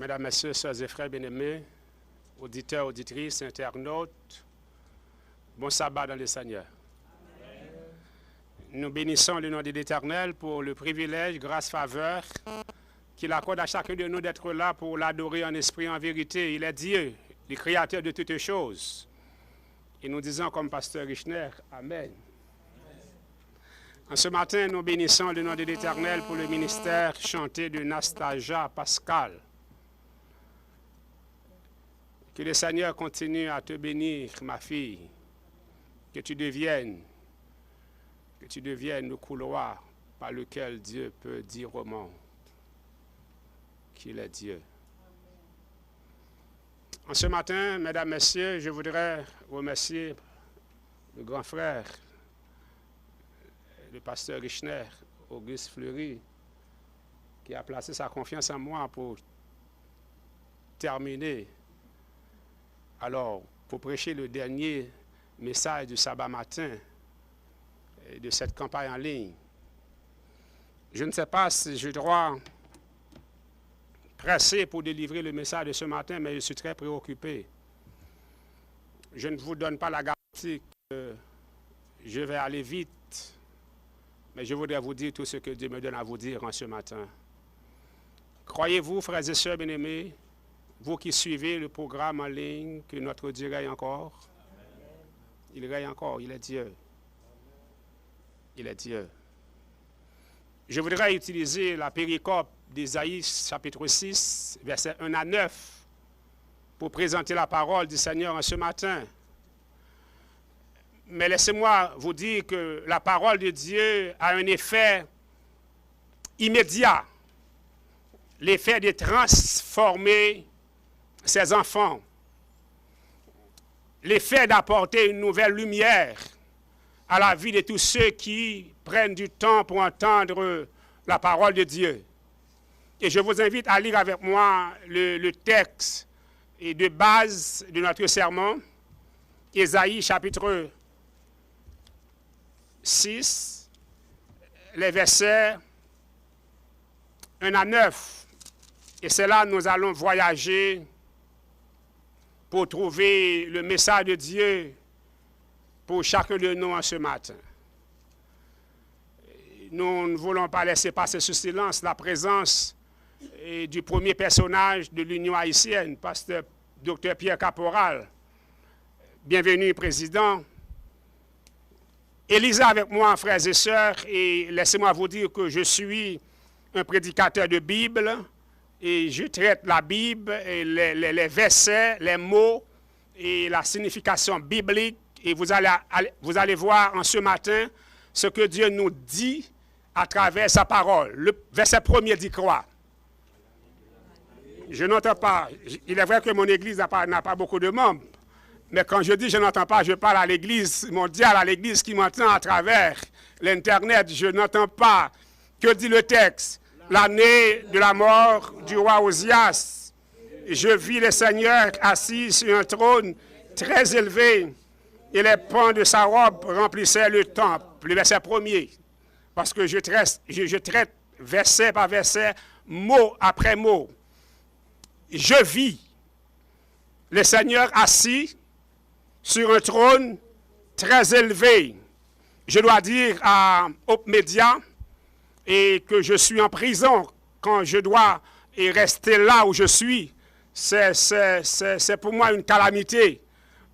Mesdames, Messieurs, sœurs et frères bien-aimés, auditeurs, auditrices, internautes, bon sabbat dans le Seigneur. Amen. Nous bénissons le nom de l'Éternel pour le privilège, grâce, faveur qu'il accorde à chacun de nous d'être là pour l'adorer en esprit, en vérité. Il est Dieu, le créateur de toutes choses. Et nous disons comme pasteur Richner, Amen. En ce matin, nous bénissons le nom de l'Éternel pour le ministère chanté de Nastasia Pascal. Que le Seigneur continue à te bénir, ma fille. Que tu deviennes le couloir par lequel Dieu peut dire au monde qu'il est Dieu. En ce matin, mesdames, messieurs, je voudrais remercier le grand frère, le pasteur Richner, Auguste Fleury, qui a placé sa confiance en moi pour terminer. Alors, pour prêcher le dernier message du sabbat matin de cette campagne en ligne, je ne sais pas si je dois presser pour délivrer le message de ce matin, mais je suis très préoccupé. Je ne vous donne pas la garantie que je vais aller vite, mais je voudrais vous dire tout ce que Dieu me donne à vous dire en ce matin. Croyez-vous, frères et sœurs bien-aimés, vous qui suivez le programme en ligne, que notre Dieu règne encore? Il règne encore, il est Dieu. Il est Dieu. Je voudrais utiliser la péricope d'Ésaïe, chapitre 6, versets 1 à 9, pour présenter la parole du Seigneur en ce matin. Mais laissez-moi vous dire que la parole de Dieu a un effet immédiat. L'effet de transformer ses enfants. L'effet d'apporter une nouvelle lumière à la vie de tous ceux qui prennent du temps pour entendre la parole de Dieu. Et je vous invite à lire avec moi le texte de base de notre sermon, Ésaïe chapitre 6, les versets 1 à 9. Et c'est là que nous allons voyager pour trouver le message de Dieu pour chacun de nous en ce matin. Nous ne voulons pas laisser passer sous silence la présence du premier personnage de l'Union haïtienne, pasteur Dr. Pierre Caporal. Bienvenue, président. Et lisez avec moi, frères et sœurs, et laissez-moi vous dire que je suis un prédicateur de Bible, et je traite la Bible, et les versets, les mots, et la signification biblique, et vous allez voir en ce matin ce que Dieu nous dit à travers sa parole. Le verset premier dit quoi? Je n'entends pas. Il est vrai que mon église n'a pas beaucoup de membres. Mais quand je dis je n'entends pas, je parle à l'église mondiale, à l'église qui m'entend à travers l'Internet. Je n'entends pas. Que dit le texte? L'année de la mort du roi Osias, je vis le Seigneur assis sur un trône très élevé et les pans de sa robe remplissaient le temple. Le verset premier. Parce que je traite verset par verset, mot après mot. Je vis le Seigneur assis sur un trône très élevé. Je dois dire aux médias et que je suis en prison quand je dois rester là où je suis. C'est pour moi une calamité.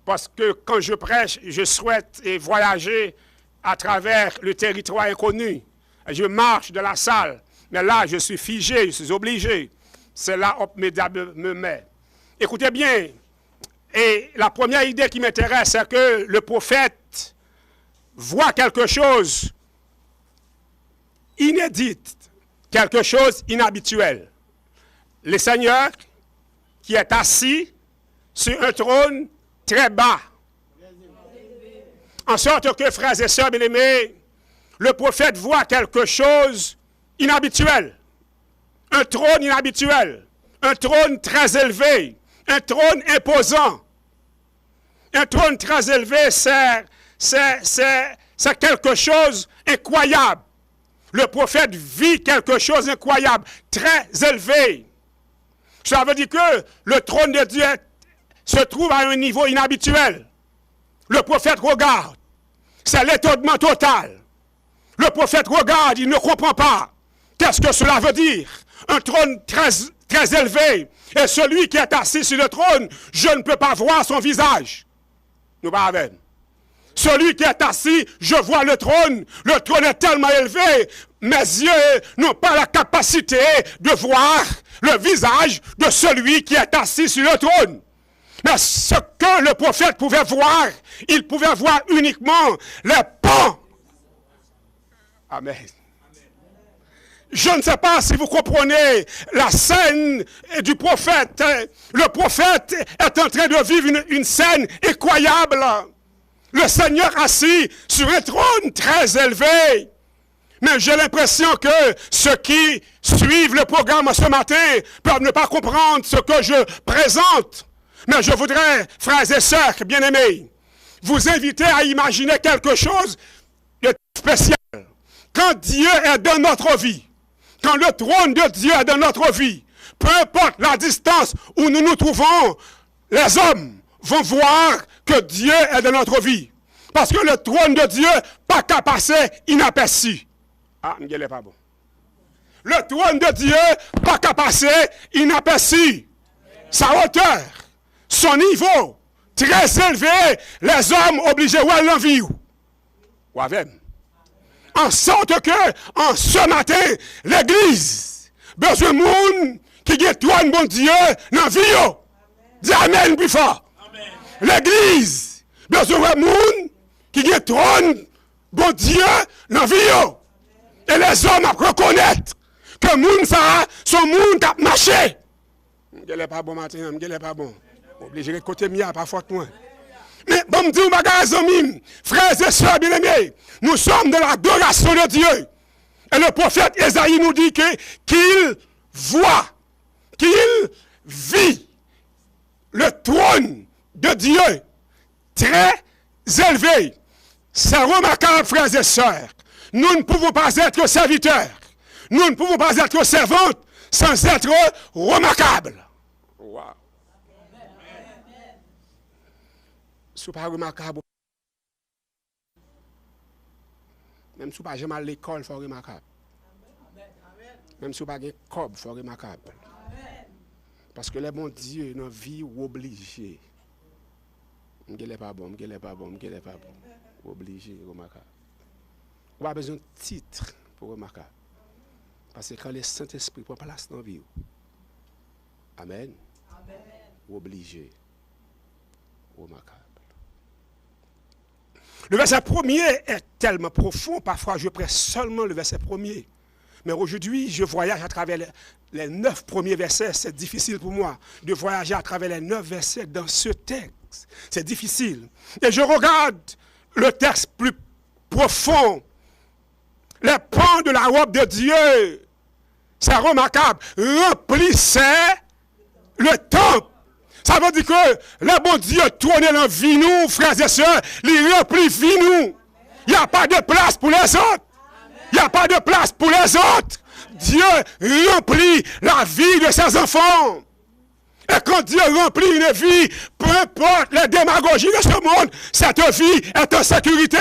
Parce que quand je prêche, je souhaite voyager à travers le territoire inconnu. Je marche de la salle. Mais là, je suis figé, je suis obligé. C'est là où média me met. Écoutez bien. Et la première idée qui m'intéresse, c'est que le prophète voit quelque chose inédit, quelque chose inhabituel. Le Seigneur qui est assis sur un trône très bas. En sorte que, frères et sœurs bien-aimés, le prophète voit quelque chose inhabituel. Un trône inhabituel. Un trône très élevé. Un trône imposant. Un trône très élevé, c'est quelque chose d'incroyable. Le prophète vit quelque chose d'incroyable, très élevé. Cela veut dire que le trône de Dieu se trouve à un niveau inhabituel. Le prophète regarde. C'est l'étonnement total. Le prophète regarde, il ne comprend pas. Qu'est-ce que cela veut dire? Un trône très, très élevé. Et celui qui est assis sur le trône, je ne peux pas voir son visage. Nous pas avec. Celui qui est assis, je vois le trône est tellement élevé, mes yeux n'ont pas la capacité de voir le visage de celui qui est assis sur le trône. Mais ce que le prophète pouvait voir, il pouvait voir uniquement les pans. Amen. Je ne sais pas si vous comprenez la scène du prophète. Le prophète est en train de vivre une scène incroyable. Le Seigneur assis sur un trône très élevé. Mais j'ai l'impression que ceux qui suivent le programme ce matin peuvent ne pas comprendre ce que je présente. Mais je voudrais, frères et sœurs bien-aimés, vous inviter à imaginer quelque chose de spécial. Quand Dieu est dans notre vie, quand le trône de Dieu est dans notre vie, peu importe la distance où nous nous trouvons, les hommes vont voir que Dieu est dans notre vie. Parce que le trône de Dieu pas qu'à passer inaperçu. Ah, il n'est pas bon. Le trône de Dieu pas qu'à passer inaperçu. Sa hauteur, son niveau, très élevé, les hommes obligés de l'envie. Ou avec. En sorte que, en ce matin, l'Église, besoin de monde qui a trône bon Dieu dans la vie. Dis Amen plus fort. L'Église, besoin de monde qui a trône bon Dieu dans la vie. Et les hommes reconnaître que monde ça, son monde qui a marché. Je n'est pas bon matin, je n'est pas bon. Obligé de côté mia, pas fort moins. Mais bon, me dire, mes frères et sœurs bien-aimés, nous sommes de l'adoration de Dieu. Et le prophète Ésaïe nous dit qu'il voit, qu'il vit le trône de Dieu très élevé. C'est remarquable, frères et sœurs. Nous ne pouvons pas être serviteurs. Nous ne pouvons pas être servantes sans être remarquables. Wow. Ce n'est pas remarquable. Même si vous n'avez pas à l'école, il faut remarquable. Même si vous n'avez pas de cob, il faut remarquable. Parce que les bons dieux, dans la vie, sont obligés. Je ne pas bon, je ne pas bon, je ne pas bon. Obligé, remarquable. Vous avez besoin de titre pour remarquable. Parce que quand le Saint-Esprit prend place dans la vie, Amen. Obligé, remarquable. Le verset premier est tellement profond, parfois je presse seulement le verset premier. Mais aujourd'hui, je voyage à travers les 9 premiers versets. C'est difficile pour moi de voyager à travers les 9 versets dans ce texte. C'est difficile. Et je regarde le texte plus profond. Les pans de la robe de Dieu, c'est remarquable, remplissaient le temple. Ça veut dire que le bon Dieu tourne dans la vie, nous, frères et sœurs, il remplit vie, nous. Il n'y a pas de place pour les autres. Il n'y a pas de place pour les autres. Dieu remplit la vie de ses enfants. Et quand Dieu remplit une vie, peu importe les démagogies de ce monde, cette vie est en sécurité.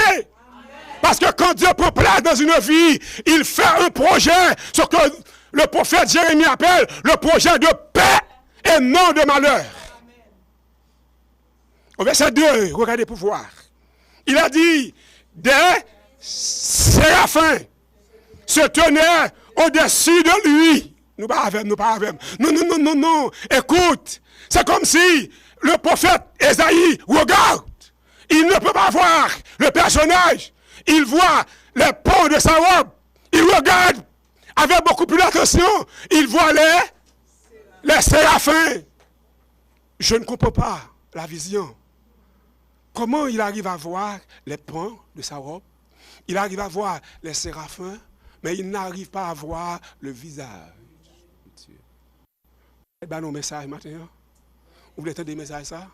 Parce que quand Dieu prend place dans une vie, il fait un projet, ce que le prophète Jérémie appelle le projet de paix et non de malheur. Au verset 2, regardez pour voir. Il a dit, des séraphins se tenaient au-dessus de lui. Nous pas avec. Non. Écoute, c'est comme si le prophète Ésaïe regarde. Il ne peut pas voir le personnage. Il voit les pans de sa robe. Il regarde avec beaucoup plus d'attention. Il voit les séraphins. Je ne comprends pas la vision. Comment il arrive à voir les pans de sa robe? Il arrive à voir les séraphins, mais il n'arrive pas à voir le visage de Dieu. Eh bien, nos messages maintenant. Vous voulez entendre des messages ça?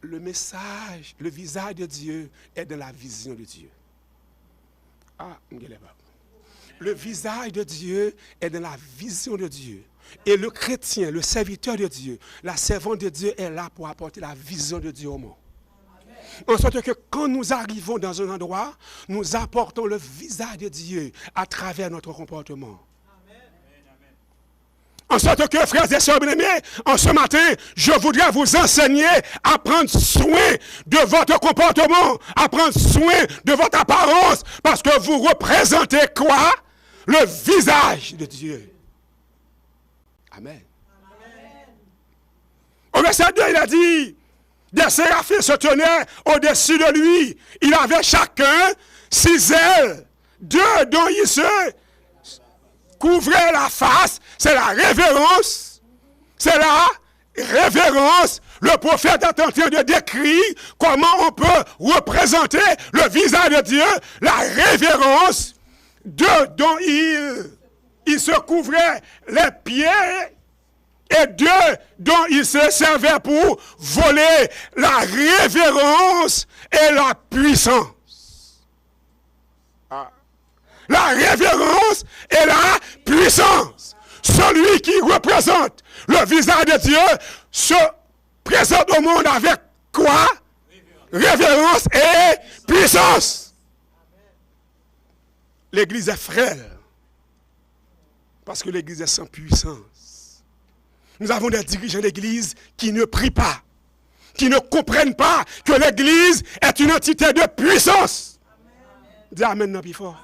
Le message, le visage de Dieu est dans la vision de Dieu. Ah, Le visage de Dieu est dans la vision de Dieu. Et le chrétien, le serviteur de Dieu, la servante de Dieu est là pour apporter la vision de Dieu au monde. En sorte que quand nous arrivons dans un endroit, nous apportons le visage de Dieu à travers notre comportement. En sorte que, frères et sœurs bien-aimés, en ce matin, je voudrais vous enseigner à prendre soin de votre comportement, à prendre soin de votre apparence, parce que vous représentez quoi? Le visage de Dieu. Amen. Au verset 2, il a dit, des séraphins se tenaient au-dessus de lui. Il avait chacun 6 ailes, 2 dont il se couvrait la face. C'est la révérence. C'est la révérence. Le prophète est en train de décrire comment on peut représenter le visage de Dieu. La révérence. 2 dont il se couvrait les pieds. Et 2 dont il se servait pour voler la révérence et la puissance. La révérence et la puissance. Celui qui représente le visage de Dieu se présente au monde avec quoi? Révérence et puissance. L'église est frêle parce que l'église est sans puissance. Nous avons des dirigeants d'église qui ne prient pas, qui ne comprennent pas que l'église est une entité de puissance. Dis amen, non, plus fort.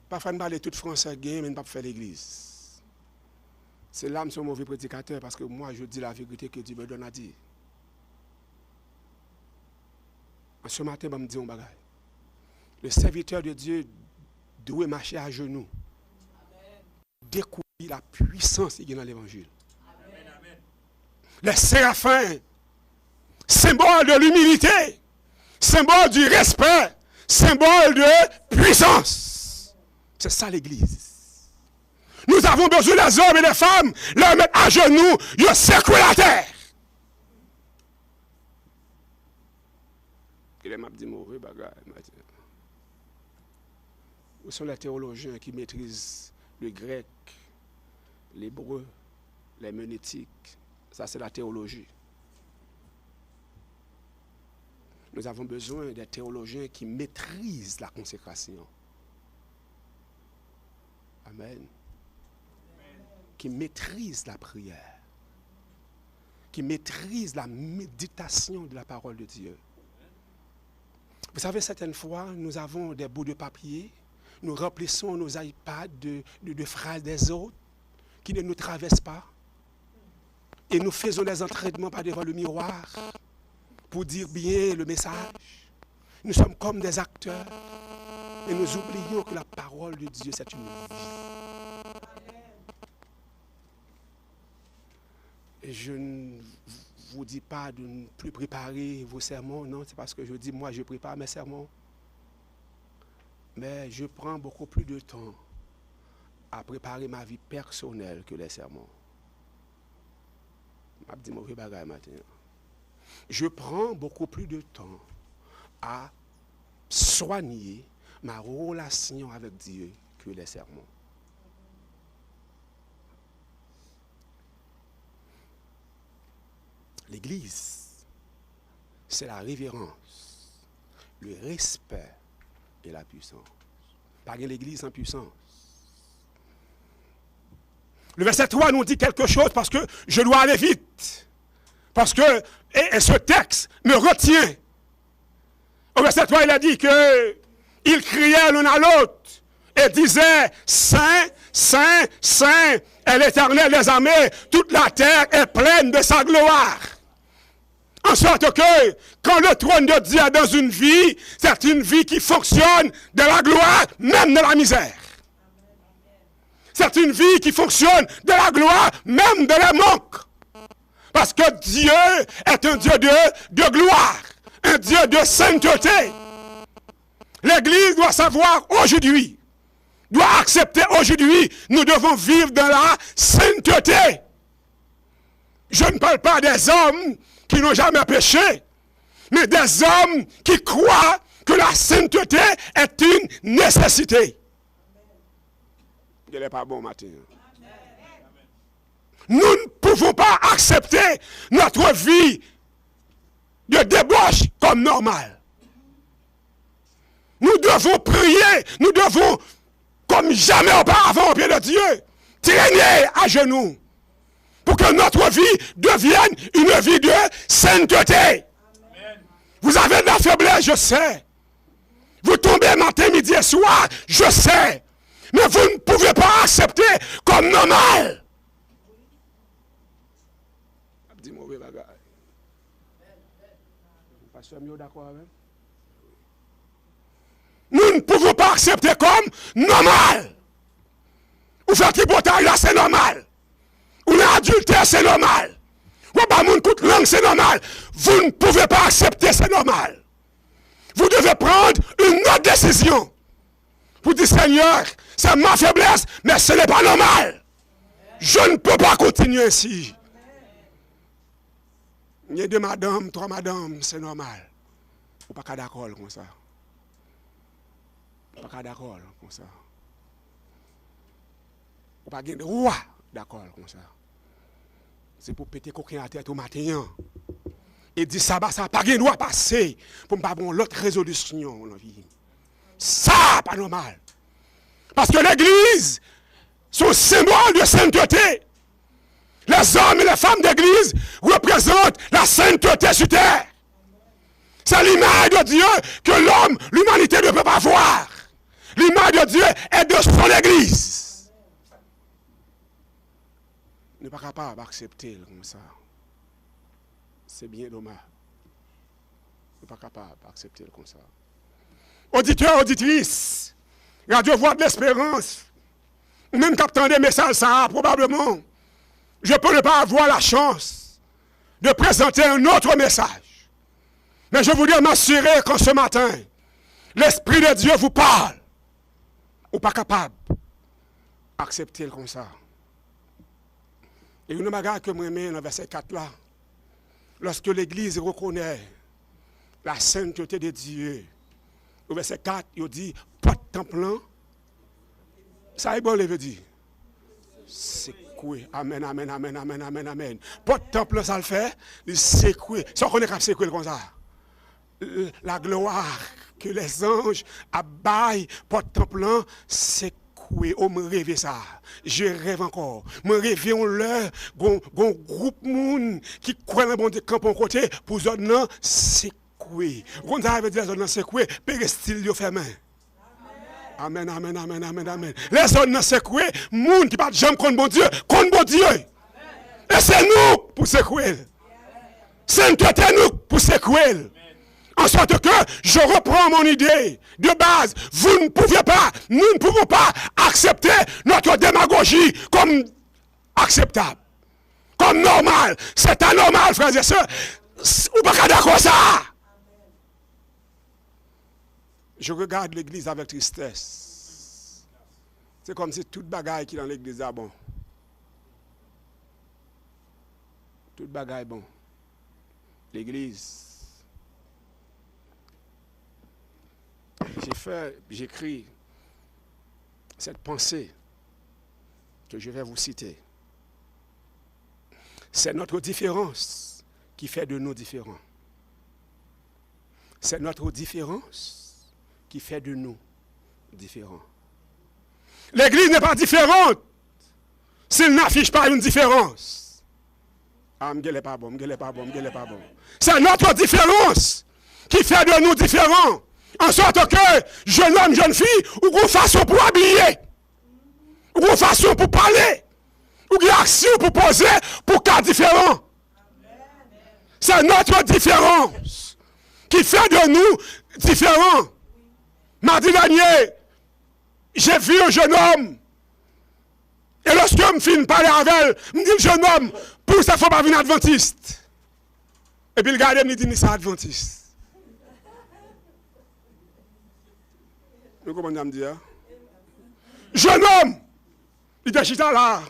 Parfois, nous parlons tout français, mais nous ne pas faire l'église. C'est là que je suis un mauvais prédicateur parce que moi, je dis la vérité que Dieu me donne à dire. En ce matin, je me dis un bagage. Le serviteur de Dieu doit marcher à genoux. Découvrir la puissance qui est dans l'évangile. Les séraphins, symbole de l'humilité, symbole du respect, symbole de puissance. C'est ça l'église. Nous avons besoin des hommes et des femmes, les mettre à genoux, ils secouent la terre. Il m'a dit mauvais bagage. Où sont les théologiens qui maîtrisent le grec, l'hébreu, l'herméneutique? Ça, c'est la théologie. Nous avons besoin des théologiens qui maîtrisent la consécration. Amen. Qui maîtrisent la prière. Qui maîtrisent la méditation de la parole de Dieu. Vous savez, certaines fois, nous avons des bouts de papier, nous remplissons nos iPads de phrases des autres qui ne nous traversent pas. Et nous faisons des entraînements par devant le miroir pour dire bien le message. Nous sommes comme des acteurs et nous oublions que la parole de Dieu, c'est une vie. Et je ne vous dis pas de ne plus préparer vos sermons, non, c'est parce que je dis, moi, je prépare mes sermons. Mais je prends beaucoup plus de temps à préparer ma vie personnelle que les sermons. Je prends beaucoup plus de temps à soigner ma relation avec Dieu que les sermons. L'Église, c'est la révérence, le respect et la puissance. Pas l'Église sans puissance. Le verset 3 nous dit quelque chose parce que je dois aller vite. Parce que et ce texte me retient. Au verset 3, il a dit qu'ils criaient l'un à l'autre et disaient « Saint, Saint, Saint est l'Éternel des armées, toute la terre est pleine de sa gloire. » En sorte que quand le trône de Dieu est dans une vie, c'est une vie qui fonctionne de la gloire, même de la misère. C'est une vie qui fonctionne de la gloire, même de la manque. Parce que Dieu est un Dieu de gloire, un Dieu de sainteté. L'Église doit savoir aujourd'hui, doit accepter aujourd'hui, nous devons vivre dans la sainteté. Je ne parle pas des hommes qui n'ont jamais péché, mais des hommes qui croient que la sainteté est une nécessité. Il n'est pas bon matin. Nous ne pouvons pas accepter notre vie de débauche comme normale. Nous devons prier, nous devons, comme jamais auparavant au pied de Dieu, traîner à genoux pour que notre vie devienne une vie de sainteté. Amen. Vous avez de la faiblesse, je sais. Vous tombez matin, midi et soir, je sais. Mais vous ne pouvez pas accepter comme normal. Nous ne pouvons pas accepter comme normal. Vous faites tripotage là, c'est normal. Ou l'adultère, c'est normal. Ou pas mon coup de langue, c'est normal. Vous ne pouvez pas accepter, c'est normal. Vous devez prendre une autre décision. Vous dites, Seigneur, c'est ma faiblesse, mais ce n'est pas normal. Je ne peux pas continuer ainsi. Il y a 2 madames, 3 madames, c'est normal. Vous n'êtes pas d'accord comme ça. Vous n'êtes pas d'accord comme ça. Vous n'êtes pas droit d'accord comme ça. C'est pour péter coquin à tête au matin. Et dit ça, ça n'a pas de droit passer pour ne pas avoir l'autre résolution dans la vie. Ça, pas normal. Parce que l'église, son symbole de sainteté. Les hommes et les femmes d'église représentent la sainteté sur terre. C'est l'image de Dieu que l'homme, l'humanité ne peut pas voir. L'image de Dieu est de son église. On n'est pas capable d'accepter comme ça. C'est bien dommage. On n'est pas capable d'accepter comme ça. Auditeurs, auditrices, Radio Voix de l'Espérance, même captant des messages, ça probablement, je peux ne pas avoir la chance de présenter un autre message. Mais je voudrais m'assurer qu'en ce matin, l'Esprit de Dieu vous parle. Ou pas capable d'accepter comme ça. Et une bagarre que je mets dans le verset 4 là, lorsque l'Église reconnaît la sainteté de Dieu, au verset 4, il dit, pas de temple, ça est bon, il veut dire. C'est quoi? Amen, amen, amen, amen, amen, amen. Pas de temple, ça le fait, c'est quoi? Ça on connaît comme c'est quoi comme ça? La gloire que les anges abaillent, pas de temple, c'est quoi? On me rêve ça. Je rêve encore. Me rêve on l'heure, gon groupe moun qui croit dans bon de camp en côté pour zone non, c'est quoi? On ça veut dire zone c'est quoi? Péristyle yo fait main. Amen, amen, amen, amen, amen. Les zones c'est quoi? Moun qui pas jamais contre bon Dieu, contre bon Dieu. Et c'est nous pour secouer. Sainteté nous pour secouer. En sorte que je reprends mon idée de base. Vous ne pouvez pas, nous ne pouvons pas accepter notre démagogie comme acceptable, comme normal. C'est anormal, frères et sœurs. Ou pas d'accord ça? Je regarde l'église avec tristesse. C'est comme si toute bagaille qui est dans l'église est bon. Toute bagaille est bon. L'église. J'écris cette pensée que je vais vous citer. C'est notre différence qui fait de nous différents. C'est notre différence qui fait de nous différents. L'Église n'est pas différente s'il n'affiche pas une différence. Ah, m'gueule pas bon, m'gueule pas bon, m'gueule pas bon. C'est notre différence qui fait de nous différents. En sorte que, jeune homme, jeune fille, ou une façon pour habiller, ou une façon pour parler, ou une action pour poser, pour cas différents. C'est notre différence qui fait de nous différents. Mardi dernier, j'ai vu un jeune homme, et lorsque je me finis de parler avec elle, je me dis, jeune homme, pour ça, il ne faut pas venir adventiste. Et puis, le gars me dit, c'est adventiste. Comment on me dit? Jeune homme, il était chita là.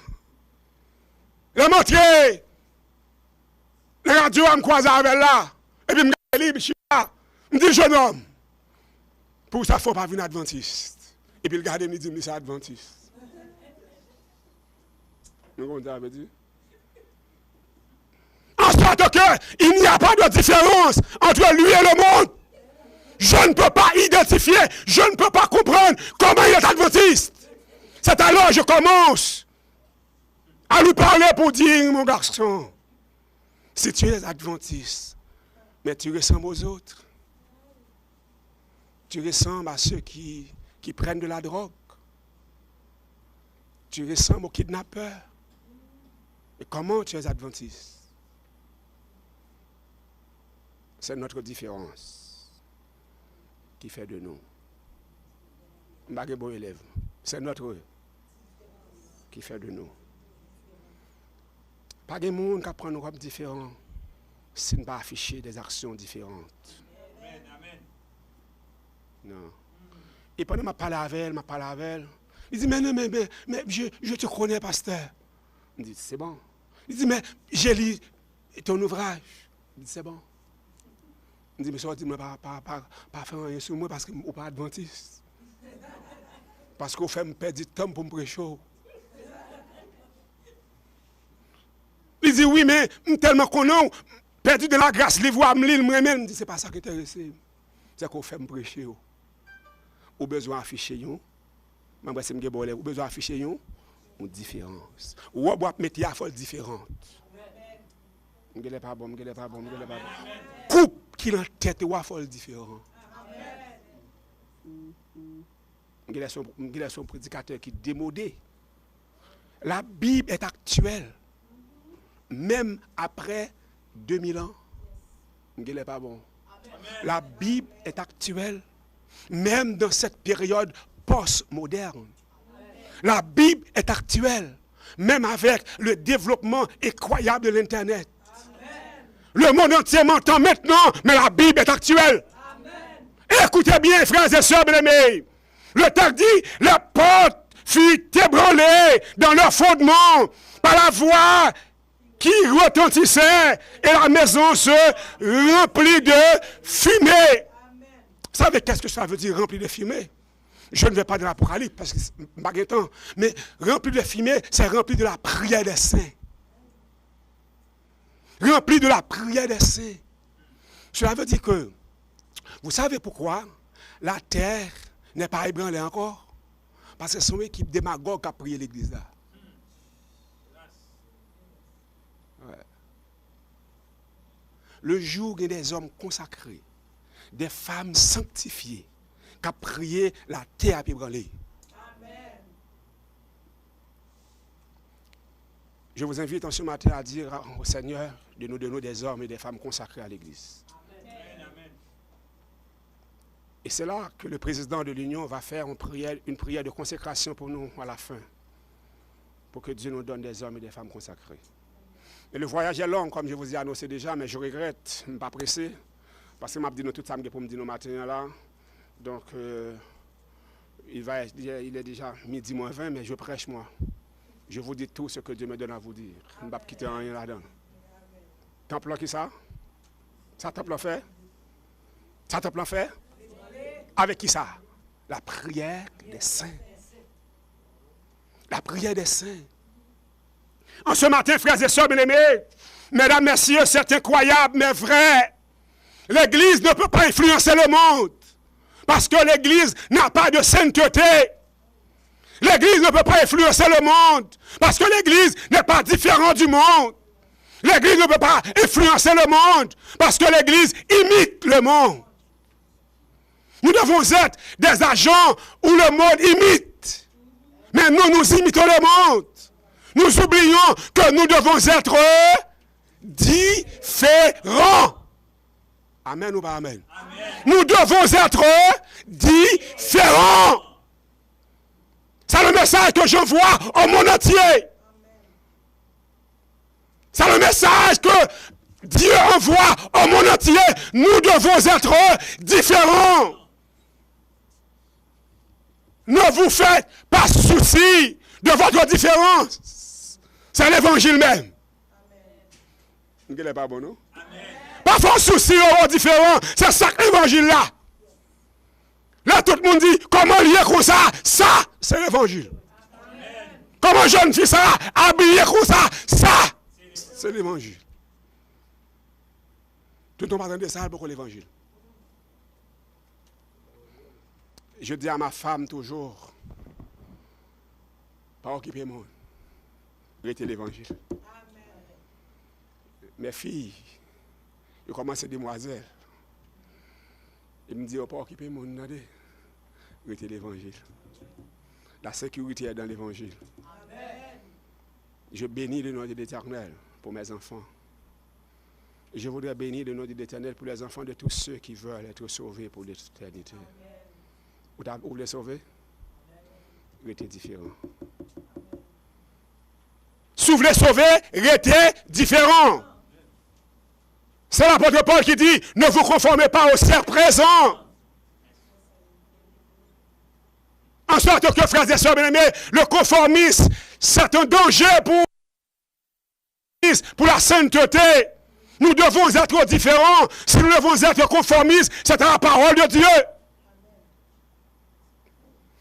Il a montré. Les radios me croisent avec là. Et puis, je me chita. Je me dis, jeune homme, pour ça, il ne faut pas venir adventiste. Et puis, le gars me dit, c'est adventiste. ça veut dire? En sorte qu'il n'y a pas de différence entre lui et le monde. Je ne peux pas identifier, je ne peux pas comprendre comment il est adventiste. C'est alors que je commence à lui parler pour dire, mon garçon, si tu es adventiste, mais tu ressembles aux autres. Tu ressembles à ceux qui prennent de la drogue. Tu ressembles aux kidnappeurs. Et comment tu es adventiste? C'est notre différence qui fait de nous. Je bon élève. C'est notre qui fait de nous. Pas de monde qui prend une robe différente si ne pas afficher des actions différentes. Amen. Non. Et pendant que je parle avec elle, il dit, mais je te connais, pasteur. Il dit, c'est bon. Il dit, mais j'ai lu ton ouvrage. Il dit, c'est bon. Il dit, mais ça, dis-moi pas faire rien sur moi parce que je ne suis pas adventiste. Parce qu'on fait me perdre du temps pour me prêcher. Il dit, oui, mais je suis tellement connu, perdu de la grâce, les voix, moi-même. Il dit, c'est pas ça qui t'intéresse. C'est qu'on fait me prêcher. Ou besoin d'afficher, ou besoin d'afficher une différence. Ou on mettre à folle différente. Je ne pas bon. Coupe qui en tête ou à folle différent. Je suis un prédicateur qui est démodé. La Bible est actuelle. Même après 2000 ans. Je ne pas bon. La Bible est actuelle. Même dans cette période post-moderne. La Bible est actuelle. Même avec le développement incroyable de l'Internet. Le monde entier m'entend maintenant, mais la Bible est actuelle. Amen. Écoutez bien, frères et sœurs bien-aimés. Le texte dit, les portes furent ébranlées dans leur fondement par la voix qui retentissait et la maison se remplit de fumée. Vous savez qu'est-ce que ça veut dire, rempli de fumée? Je ne vais pas dans l'Apocalypse parce que c'est pas temps, mais rempli de fumée, c'est rempli de la prière des saints. Rempli de la prière des saints. Cela veut dire que, vous savez pourquoi la terre n'est pas ébranlée encore? Parce que c'est son équipe démagogue qui a prié l'église là. Ouais. Le jour où il y a des hommes consacrés, des femmes sanctifiées, qui ont prié, la terre a ébranlée. Je vous invite en ce matin à dire au Seigneur de nous donner des hommes et des femmes consacrés à l'Église. Amen. Et c'est là que le président de l'Union va faire une prière de consécration pour nous à la fin. Pour que Dieu nous donne des hommes et des femmes consacrés. Et le voyage est long, comme je vous ai annoncé déjà, mais je regrette, je ne suis pas pressé. Parce que je dit tout ça pour me dire nos matins là. Donc, il est déjà midi moins 20, mais je prêche moi. Je vous dis tout ce que Dieu me donne à vous dire. Je ne vais pas quitter rien là-dedans. Temple qui ça? Ça temple fait? Ça temple fait? Avec qui ça? La prière des saints. La prière des saints. En ce matin, frères et sœurs bien-aimés, mesdames, messieurs, c'est incroyable, mais vrai. L'Église ne peut pas influencer le monde. Parce que l'Église n'a pas de sainteté. L'Église ne peut pas influencer le monde. Parce que l'Église n'est pas différente du monde. L'Église ne peut pas influencer le monde. Parce que l'Église imite le monde. Nous devons être des agents où le monde imite. Mais nous imitons le monde. Nous oublions que nous devons être différents. Amen ou pas amen? Amen. Nous devons être différents. C'est le message que j'envoie au monde entier. C'est le message que Dieu envoie au monde entier. Nous devons être différents. Ne vous faites pas souci de votre différence. C'est l'évangile même. Vous n'êtes pas bon, non? Pas faire souci aux différents. C'est ça l'évangile là. Là, tout le monde dit, comment lier comme ça? Ça, c'est l'évangile. Comment jeune fille ça, habillée comme ça, c'est l'évangile. Tout le monde parle de ça pour l'évangile. Je dis à ma femme toujours, pas occuper moi, rester l'évangile. Mes filles, ils commencent à demoiselles. Ils me disent, pas occuper moi, rester l'évangile. La sécurité est dans l'évangile. Je bénis le nom de l'Éternel pour mes enfants. Je voudrais bénir le nom de l'Éternel pour les enfants de tous ceux qui veulent être sauvés pour l'éternité. Vous voulez sauver? Restez différent. Si vous voulez sauver, restez différent. C'est l'apôtre Paul qui dit, ne vous conformez pas au siècle présent. En sorte que, frères et sœurs bien-aimés, le conformisme, c'est un danger pour la sainteté. Nous devons être différents. Si nous devons être conformistes, c'est à la parole de Dieu.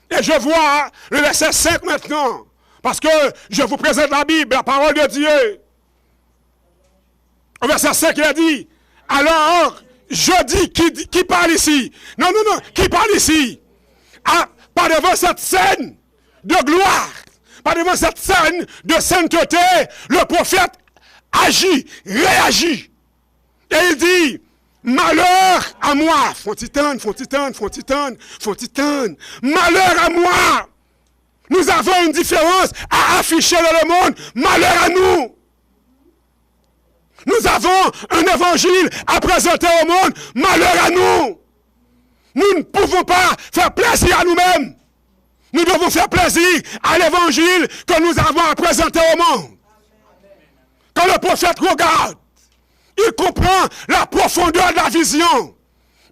Et je vois le verset 5 maintenant, parce que je vous présente la Bible, la parole de Dieu. Au verset 5, il a dit, alors, je dis, qui parle ici? Non, qui parle ici? Ah, pas devant cette scène de gloire, pas devant cette scène de sainteté, le prophète agit, réagit. Et il dit, malheur à moi. Font-ils-tendre. Malheur à moi. Nous avons une différence à afficher dans le monde. Malheur à nous. Nous avons un évangile à présenter au monde. Malheur à nous. Nous ne pouvons pas faire plaisir à nous-mêmes. Nous devons faire plaisir à l'évangile que nous avons à présenter au monde. Quand le prophète regarde, il comprend la profondeur de la vision.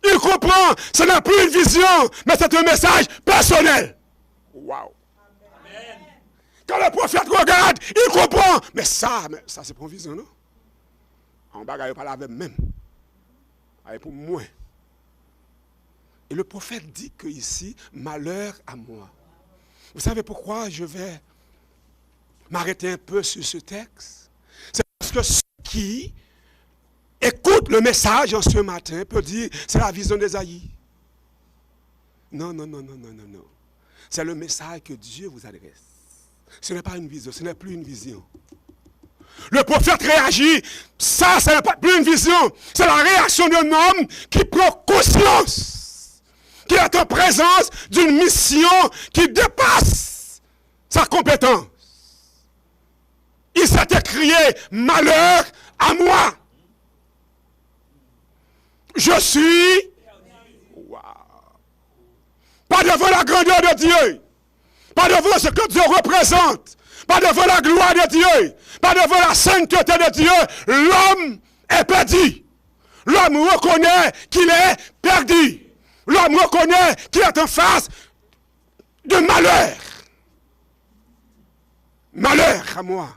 Il comprend, ce n'est plus une vision, mais c'est un message personnel. Wow. Amen. Quand le prophète regarde, il comprend. Mais ça c'est pour une vision, non? En bas, il parle avec même. Avec pour moi. Et le prophète dit que ici, malheur à moi. Vous savez pourquoi je vais m'arrêter un peu sur ce texte? C'est parce que ceux qui écoutent le message en ce matin peuvent dire, c'est la vision d'Ésaïe. Non. C'est le message que Dieu vous adresse. Ce n'est pas une vision, ce n'est plus une vision. Le prophète réagit, ça, ce n'est pas plus une vision. C'est la réaction d'un homme qui prend conscience, qui est en présence d'une mission qui dépasse sa compétence. Il s'est écrié, malheur à moi. Je suis... Wow. Pas devant la grandeur de Dieu. Pas devant ce que Dieu représente. Pas devant la gloire de Dieu. Pas devant la sainteté de Dieu. L'homme est perdu. L'homme reconnaît qu'il est perdu. L'homme reconnaît qu'il est en face de malheur. Malheur à moi.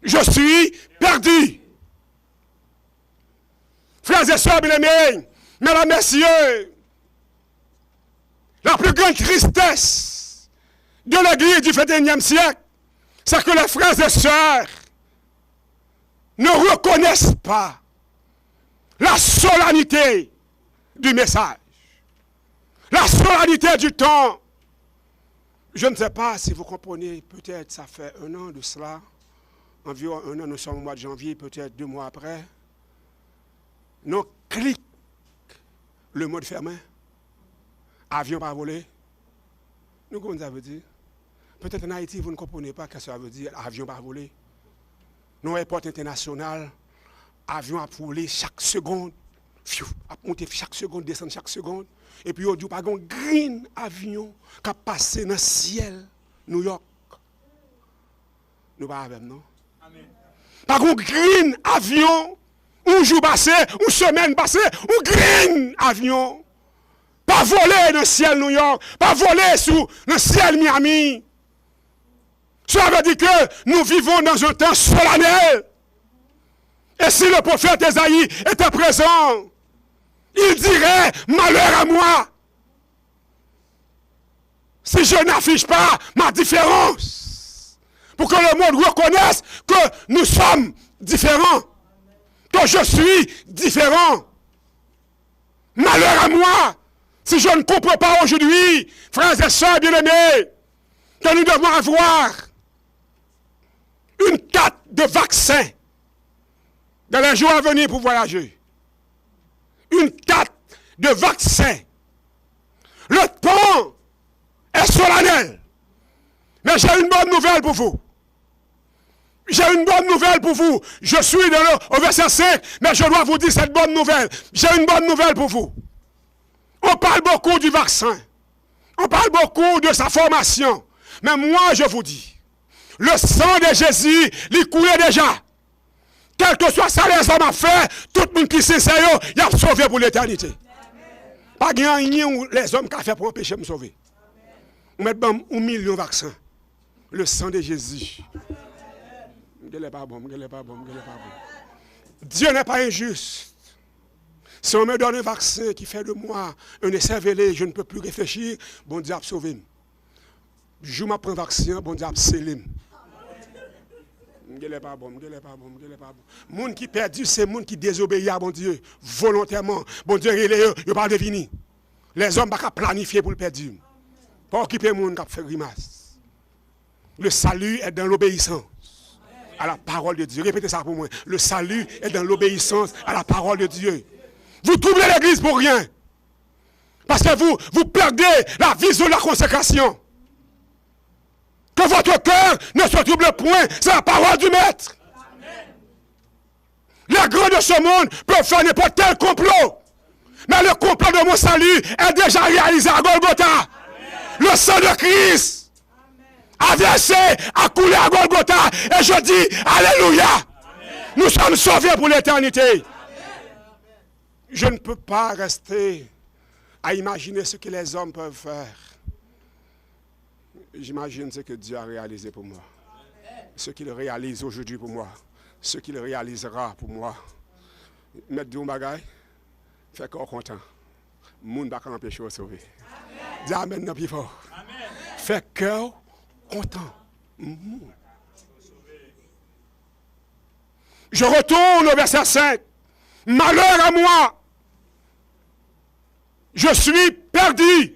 Je suis perdu. Frères et sœurs bien-aimés, mesdames, messieurs, la plus grande tristesse de l'Église du XXIe siècle, c'est que les frères et sœurs ne reconnaissent pas la solennité du message, la solennité du temps. Je ne sais pas si vous comprenez, peut-être ça fait 1 an de cela, environ 1 an, nous sommes au mois de janvier, peut-être 2 mois après. Non, clic, le mode fermé, avion pas volé. Nous, comment ça veut dire? Peut-être en Haïti, vous ne comprenez pas ce que ça veut dire, avion pas volé. Nous, aéroport international, avion a volé chaque seconde, a monté chaque seconde, descendre chaque seconde. Et puis, il n'y a pas de green avion qui a passé dans le ciel, New York. Nous pas avec, non? Amen. Pas de green avion. Un jour passé, une semaine passée, un green avion. Pas voler dans le ciel New York, pas voler sous le ciel Miami. Cela veut dire que nous vivons dans un temps solennel. Et si le prophète Ésaïe était présent, il dirait, malheur à moi. si je n'affiche pas ma différence, pour que le monde reconnaisse que nous sommes différents, que je suis différent. Malheur à moi, si je ne comprends pas aujourd'hui, frères et sœurs bien-aimés, que nous devons avoir une carte de vaccin dans les jours à venir pour voyager. Une carte de vaccin. Le temps est solennel. Mais j'ai une bonne nouvelle pour vous. J'ai une bonne nouvelle pour vous. Je suis au verset 5, mais je dois vous dire cette bonne nouvelle. J'ai une bonne nouvelle pour vous. On parle beaucoup du vaccin. On parle beaucoup de sa formation. Mais moi, je vous dis, le sang de Jésus, il coulait déjà. Quel que soit ça, les hommes ont fait, tout le monde qui sait ça, il a sauvé pour l'éternité. Pas rien les hommes qui ont fait pour empêcher de me sauver. On met 1 million de vaccins. Le sang de Jésus. Dieu n'est pas injuste. Si on me donne un vaccin qui fait de moi un écervelé, je ne peux plus réfléchir, bon Dieu a sauvé. Je m'apprends un vaccin, bon Dieu a scellé. Les gens qui perdent, c'est les gens qui désobéissent à bon Dieu, volontairement. Bon Dieu, il ne pas deviner. Les hommes ne peuvent pas planifier pour le perdre. Pas occuper les gens qui font grimace. Le salut est dans l'obéissance à la parole de Dieu. Répétez ça pour moi. Le salut est dans l'obéissance à la parole de Dieu. Vous troublez l'église pour rien. Parce que vous perdez la vision de la consécration. Que votre cœur ne se trouble point, c'est la parole du maître. Amen. Les grands de ce monde peuvent faire n'importe quel complot. Mais le complot de mon salut est déjà réalisé à Golgotha. Amen. Le sang de Christ a versé, a coulé à Golgotha. Et je dis, alléluia. Amen. Nous sommes sauvés pour l'éternité. Je ne peux pas rester à imaginer ce que les hommes peuvent faire. J'imagine ce que Dieu a réalisé pour moi. Ce qu'il réalise aujourd'hui pour moi. Ce qu'il réalisera pour moi. Mettre du bagage, fait qu'on content. Moun va empêcher de sauver. Dis amen non plus fort. Fait cœur content. Je retourne au verset 5. Malheur à moi. Je suis perdu.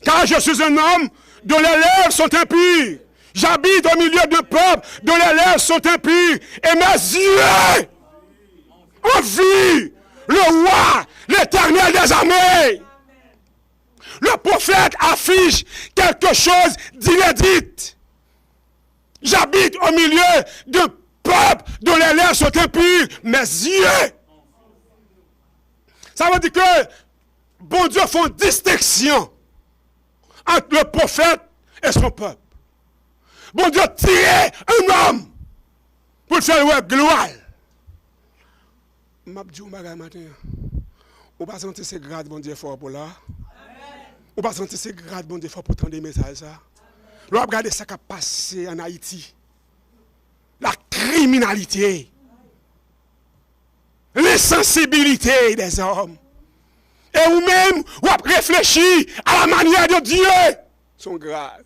Car je suis un homme dont les lèvres sont impures. J'habite au milieu d'un peuple dont les lèvres sont impures. Et mes yeux ont vu le roi, l'Éternel des armées. Le prophète affiche quelque chose d'inédit. J'habite au milieu d'un peuple dont les lèvres sont impures. Mes yeux. Ça veut dire que bon Dieu fait une distinction entre le prophète et son peuple. Bon Dieu tirait un homme pour faire ouais, gloire. Je dis matin, on va sentir ces grades, bon Dieu, fort pour là. On va sentir ces grades, bon Dieu, fort pour entendre des messages. On va regarder ce qui a passé en Haïti. La criminalité. L'insensibilité des hommes. Et vous-même, vous avez réfléchi à la manière de Dieu. Son grâce.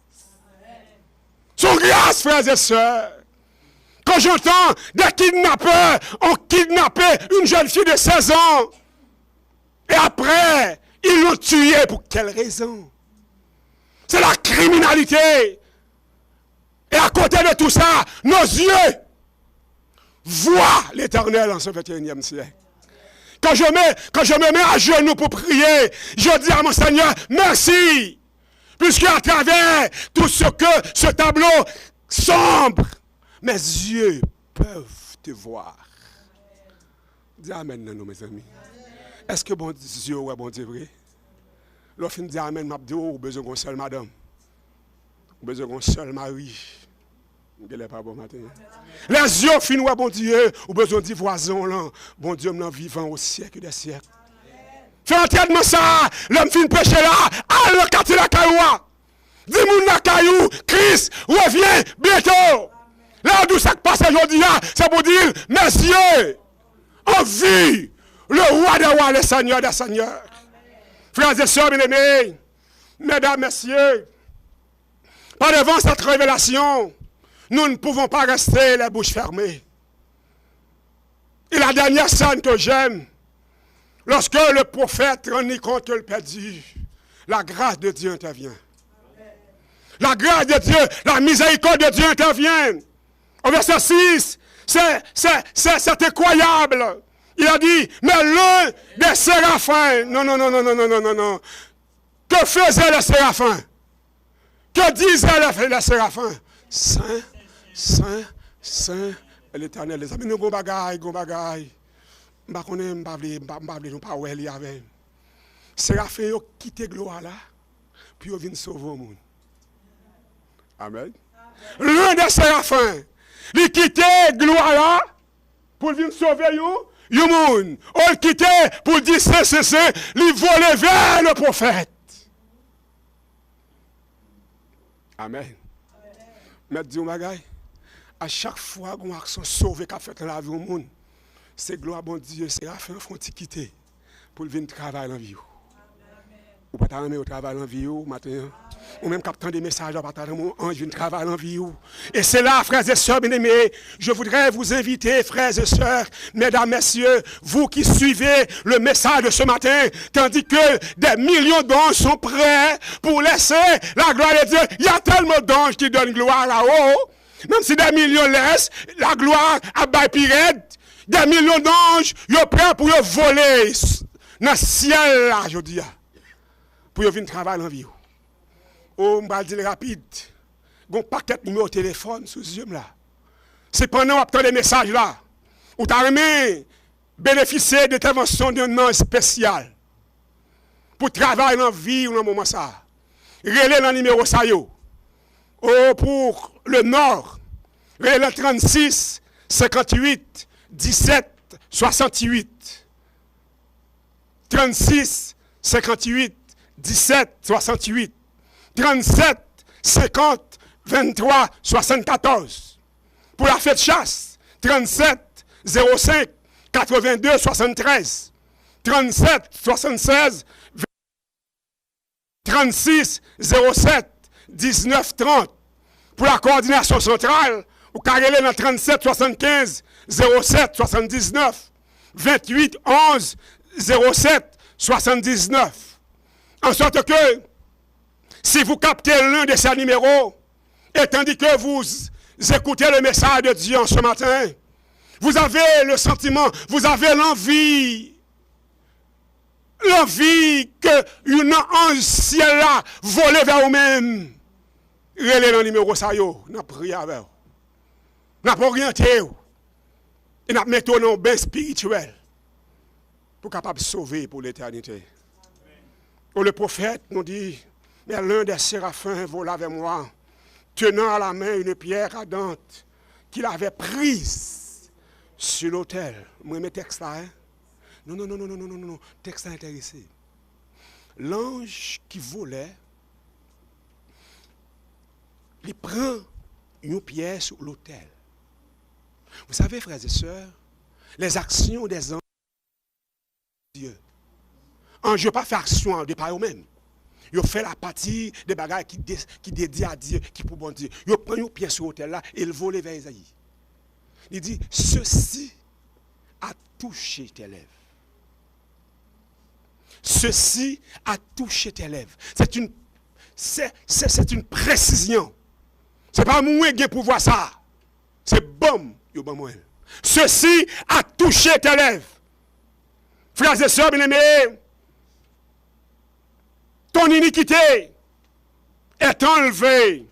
Son grâce, frères et sœurs. Quand j'entends des kidnappeurs ont kidnappé une jeune fille de 16 ans. Et après, ils l'ont tuée. Pour quelle raison? C'est la criminalité. Et à côté de tout ça, nos yeux voient l'Éternel en ce 21e siècle. Quand je me mets à genoux pour prier, je dis à mon Seigneur, merci. Puisque à travers tout ce tableau sombre, mes yeux peuvent te voir. Dis amen, non, mes amis. Est-ce que bon Dieu, ouais, bon Dieu, vrai? Lorsqu'il me dit amen, m'a dit, oh, besoin d'un seul madame. Besoin d'un seul mari. Pas bon matin. Les yeux finis, ouais, bon Dieu, ou besoin de voisin là. Bon Dieu, m'en vivant au siècle des siècles. Fais entendre ça, l'homme fin péché là, à le quartier la cailloua. Dis-moi la caillou, Christ revient bientôt. Là d'où ça passe aujourd'hui là, c'est pour dire, mes yeux ont vu le roi des rois, le Seigneur des seigneurs. Frères et sœurs bien-aimés, Mesdames, messieurs, par devant cette révélation, nous ne pouvons pas rester les bouches fermées. Et la dernière scène que j'aime, lorsque le prophète rendit compte que le Père dit, la grâce de Dieu intervient. La grâce de Dieu, la miséricorde de Dieu intervient. Au verset 6, c'est incroyable. Il a dit, mais l'un des séraphins, non. Que faisaient les séraphins? Que disaient les séraphins? Saint, Saint, Saint, l'Éternel. Les amis, nous avons bagaille. Je ne sais pas où elle y avait. Séraphins ont quitté gloire là, puis ils viennent sauver le monde. Amen. L'un des séraphins, il quittait gloire là, pour venir sauver le monde. On le quittait pour dire c'est, il volait vers le prophète. Amen. Mais dis bagaille, à chaque fois qu'on a sauvé qu'a fait la vie au monde, c'est gloire bon Dieu, c'est la fin font quitter pour venir travailler dans la vie. Ou pas t'aimer au travail dans la vie matin. Ou même captant des messages à partager mon ange vient travailler dans la vie. Et c'est là, frères et sœurs bien-aimés, je voudrais vous inviter, frères et sœurs, mesdames, messieurs, vous qui suivez le message de ce matin, tandis que des millions d'anges sont prêts pour laisser la gloire de Dieu. Il y a tellement d'anges qui donnent gloire là-haut. Même si des millions laissent la gloire à Baipirède, des millions d'anges, ils sont prêts pour voler dans le ciel là, je dis. Pour venir travailler dans la vie. Oh, je vais dire rapide. Il y a un paquet de numéros de téléphone sous les yeux là. C'est pendant qu'on attend des messages là. Ou tu as bénéficié d'intervention d'un nom spécial. Pour travailler dans la vie ou dans le moment ça. Relais dans le numéro ça yo. Oh, pour le Nord. Relais 36 58 17 68. 36 58 17 68. 37 50 23 74. Pour la fête chasse, 37 05 82 73. 37 76 36 07 19 30. Pour la coordination centrale, ou carrelé dans 37 75 07 79. 28 11 07 79. En sorte que, si vous captez l'un de ces numéros, et tandis que vous écoutez le message de Dieu en ce matin, vous avez le sentiment, vous avez l'envie qu'une ange ciel là vole vers vous-même. Relez dans le numéro ça yo, n'a prié avec vous. N'a pas orienté vous. Et n'a mis au nom bien spirituel pour capable sauver pour l'éternité. Le prophète nous dit, mais l'un des séraphins vola avec moi, tenant à la main une pierre ardente qu'il avait prise sur l'autel. Moi, mes textes là, hein? Non, texte intéressé. L'ange qui volait, il prend une pierre sur l'autel. Vous savez, frères et sœurs, les actions des anges, Dieu. Ange n'a pas fait action de par eux-mêmes. Ils ont fait la partie des bagages qui dédient à Dieu, qui pour bon Dieu. Ils prennent une pièce sur l'autel là et ils volent vers Isaïe. Il dit, ceci a touché tes lèvres. Ceci a touché tes lèvres. C'est une précision. Ce n'est pas moi qui ai pour voir ça. C'est bon. Ceci a touché tes lèvres. Frères et sœurs bien-aimés, ton iniquité est enlevée,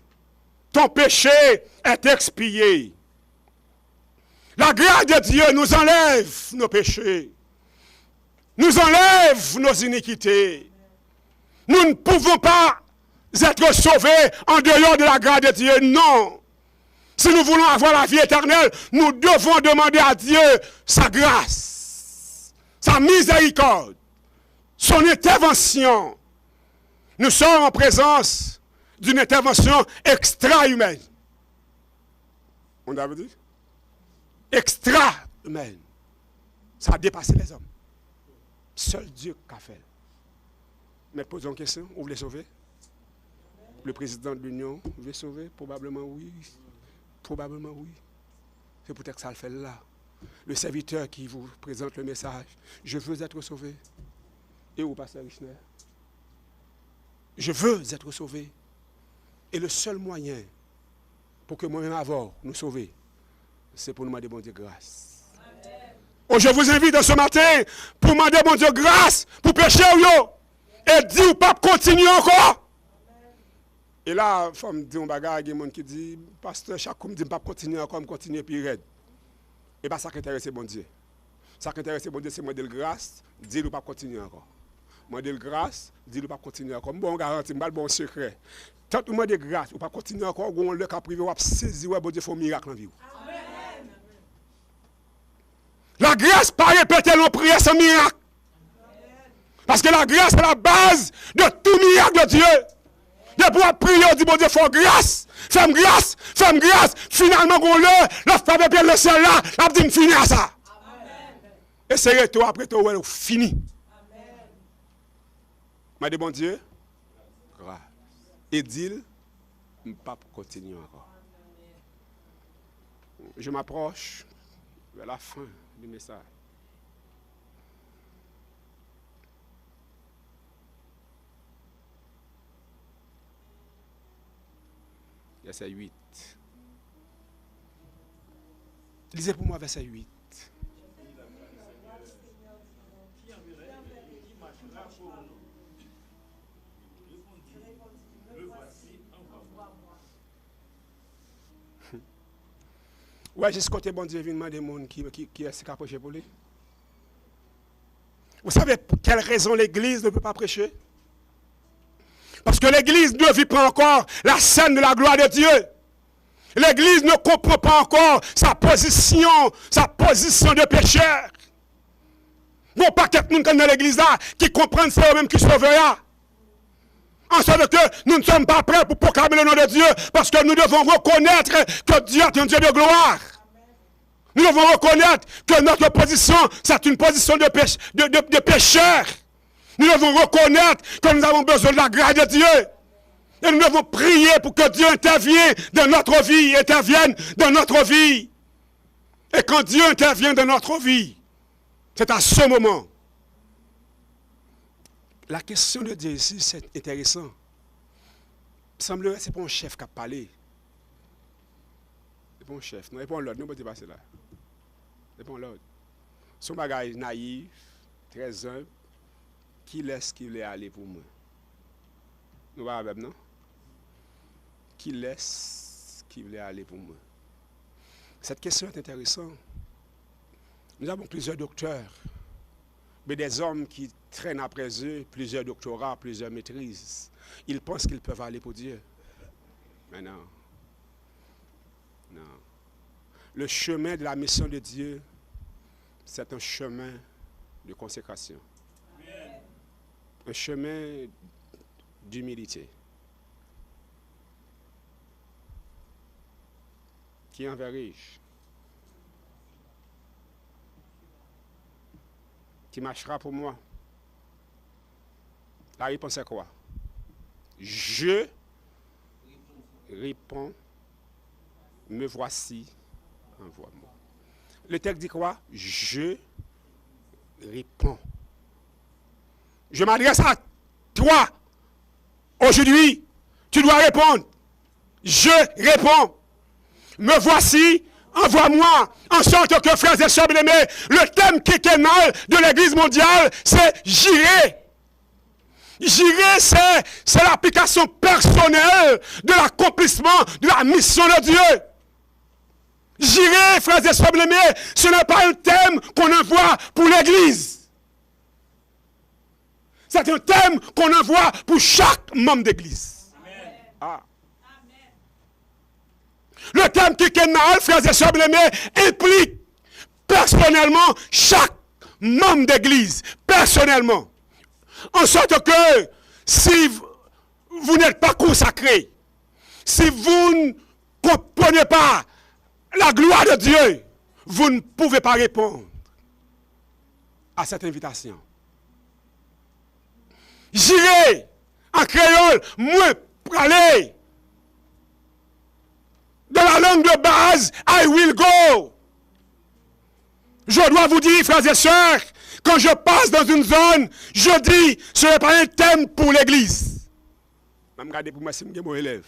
ton péché est expié. La grâce de Dieu nous enlève nos péchés, nous enlève nos iniquités. Nous ne pouvons pas être sauvés en dehors de la grâce de Dieu, non. Si nous voulons avoir la vie éternelle, nous devons demander à Dieu sa grâce, sa miséricorde, son intervention. Nous sommes en présence d'une intervention extra-humaine. On a dit? Extra-humaine. Ça a dépassé les hommes. Seul Dieu qu'a fait. Mais posons une question, vous voulez sauver? Le président de l'Union veut sauver? Probablement oui. Probablement oui. C'est peut-être que ça le fait là. Le serviteur qui vous présente le message, je veux être sauvé. Et où, pasteur Richner? Je veux être sauvé. Et le seul moyen pour que moi-même avant nous sauver, c'est pour nous demander bon Dieu grâce. Oh, je vous invite ce matin pour demander bon Dieu grâce pour pécher et dire ou pas continuer encore. Et là, il faut me dire un bagage, il y a des gens qui disent, pasteur, chaque fois me dit, pas continuer encore, me continuer puis raide. Et bien, ça qui intéresse bon Dieu. Ça qui intéresse bon Dieu, c'est moi de grâce, dire ou pas continuer encore. Moi de grâce, dire ou pas continuer encore. Bon, garantie, je bon secret. Tant que moi de grâce, ou pas continuer encore, on le cas privé, on va saisir, bon Dieu, il faut un miracle en vie. Amen. La grâce, pas répéter nos prières sans miracle. Parce que la grâce est la base de tout miracle de Dieu. De pouvoir prier, on dit, bon Dieu, faut grâce. Fais-moi grâce, fais-moi grâce. Finalement, on le frappe bien le ciel là, on dit, fini à ça. Et c'est toi, après toi, on fini. M'a dit, bon Dieu, grâce. Et dit, je ne peux pas continuer encore. Je m'approche vers la fin du message. Verset 8. Lisez pour moi verset 8. Ouais, j'ai ce côté bon Dieu vient demander des gens qui est qui prêcher pour lui. Vous savez pour quelle raison l'Église ne peut pas prêcher? Parce que l'Église ne vit pas encore la scène de la gloire de Dieu. L'Église ne comprend pas encore sa position de pécheur. Bon, pas quelqu'un dans l'Église là qui comprend c'est eux-mêmes qui sauvera. En sorte que nous ne sommes pas prêts pour proclamer le nom de Dieu parce que nous devons reconnaître que Dieu est un Dieu de gloire. Nous devons reconnaître que notre position, c'est une position de pécheur. Nous devons reconnaître que nous avons besoin de la grâce de Dieu. Et nous devons prier pour que Dieu intervienne dans notre vie. Et quand Dieu intervient dans notre vie, c'est à ce moment. La question de Dieu ici, c'est intéressant. Il semblerait que ce n'est pas un chef qui a parlé. Ce n'est pas un chef. Non, ce n'est pas l'autre. Nous ne pouvons pas passer là. Ce n'est pas l'autre. Son bagage naïf, très humble. Qui laisse qu'il voulait aller pour moi? Nous va avec non? Qui laisse qu'il voulait aller pour moi? Cette question est intéressante. Nous avons plusieurs docteurs, mais des hommes qui traînent après eux, plusieurs doctorats, plusieurs maîtrises. Ils pensent qu'ils peuvent aller pour Dieu. Mais non. Non. Le chemin de la mission de Dieu, c'est un chemin de consécration. Un chemin d'humilité. Qui enverrai-je? Qui marchera pour moi? La réponse est quoi? Je réponds, me voici, envoie-moi. Le texte dit quoi? Je réponds. Je m'adresse à toi. Aujourd'hui, tu dois répondre. Je réponds. Me voici, envoie-moi. En sorte que, frères et sœurs bien-aimés, le thème quinquennal de l'Église mondiale, c'est j'irai. J'irai, c'est l'application personnelle de l'accomplissement de la mission de Dieu. J'irai, frères et sœurs bien-aimés, ce n'est pas un thème qu'on envoie pour l'Église. C'est un thème qu'on envoie pour chaque membre d'église. Ah. Le thème quinquennal, frères et sœurs bien-aimés, implique personnellement chaque membre d'église. Personnellement. En sorte que si vous n'êtes pas consacré, si vous ne comprenez pas la gloire de Dieu, vous ne pouvez pas répondre à cette invitation. J'irai en créole, moi, parler de la langue de base, I will go. Je dois vous dire, frères et sœurs, quand je passe dans une zone, je dis, ce n'est pas un thème pour l'église. Regardez pour moi, c'est mon élève.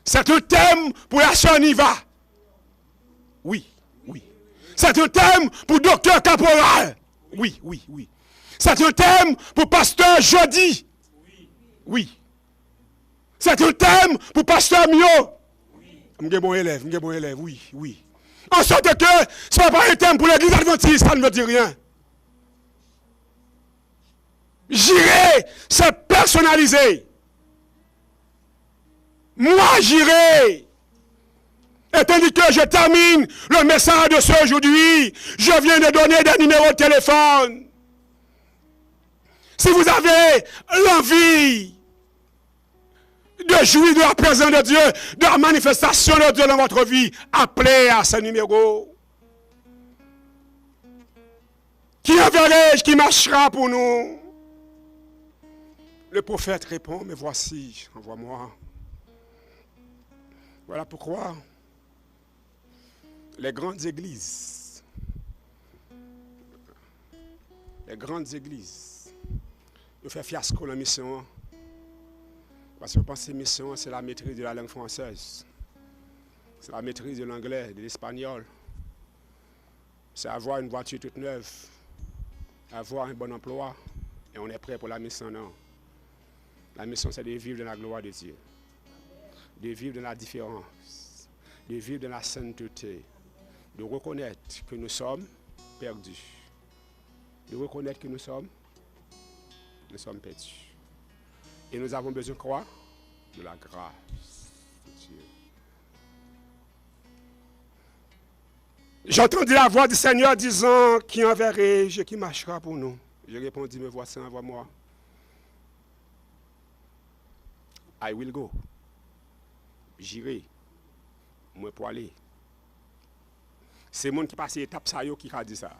C'est un thème pour la sœur Niva. Oui, oui. C'est un thème pour docteur Caporal. Oui, oui, oui. C'est un thème pour pasteur Jody. Oui. C'est un thème pour pasteur Mio. Je suis bon élève, oui, oui. En sorte que ce n'est pas un thème pour l'église adventiste, ça ne me dit rien. J'irai, c'est personnalisé. Moi, j'irai. Et tandis que je termine le message de ce aujourd'hui, je viens de donner des numéros de téléphone. Si vous avez l'envie de jouir de la présence de Dieu, de la manifestation de Dieu dans votre vie, appelez à ce numéro. Qui enverrai-je, qui marchera pour nous? Le prophète répond, mais voici, envoie-moi. Voilà pourquoi les grandes églises, ils font fiasco dans la mission. Parce que je pense que la mission, c'est la maîtrise de la langue française. C'est la maîtrise de l'anglais, de l'espagnol. C'est avoir une voiture toute neuve, avoir un bon emploi, et on est prêt pour la mission, non. La mission, c'est de vivre dans la gloire de Dieu, de vivre dans la différence, de vivre dans la sainteté, de reconnaître que nous sommes perdus, de reconnaître que nous sommes perdus. Et nous avons besoin de quoi? De la grâce de Dieu. J'entendis la voix du Seigneur disant, qui enverrai-je, qui marchera pour nous? Je répondis, me voici, envoie-moi. I will go. J'irai. Moi pour aller. C'est le monde qui passe l'étape ça qui a dit ça.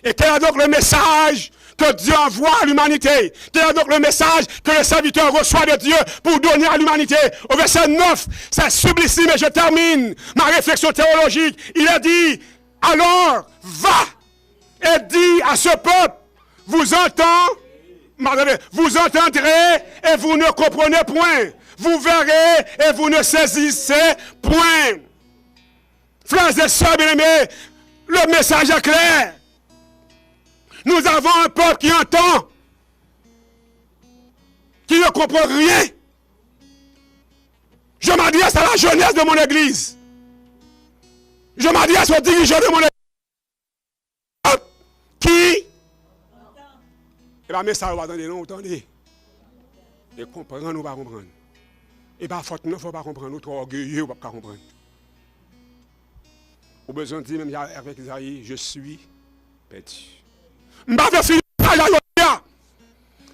Et quel est donc le message que Dieu envoie à l'humanité? Quel est donc le message que le serviteur reçoit de Dieu pour donner à l'humanité? Au verset 9, c'est sublime et je termine ma réflexion théologique. Il a dit, alors va et dis à ce peuple, vous entendrez et vous ne comprenez point. Vous verrez et vous ne saisissez point. Frères et sœurs bien-aimés, le message est clair. Nous avons un peuple qui entend, qui ne comprend rien. Je m'adresse à la jeunesse de mon église. Je m'adresse aux dirigeants de mon église. Qui? Et bien, mais ça, vous attendez, non, attendez. Et comprendre, nous ne pas comprendre. Et bien, il ne faut pas comprendre, nous trop orgueilleux, nous ne pas comprendre. Au besoin de dire, même avec Isaïe, je suis perdu. Je ne vais pas finir ça,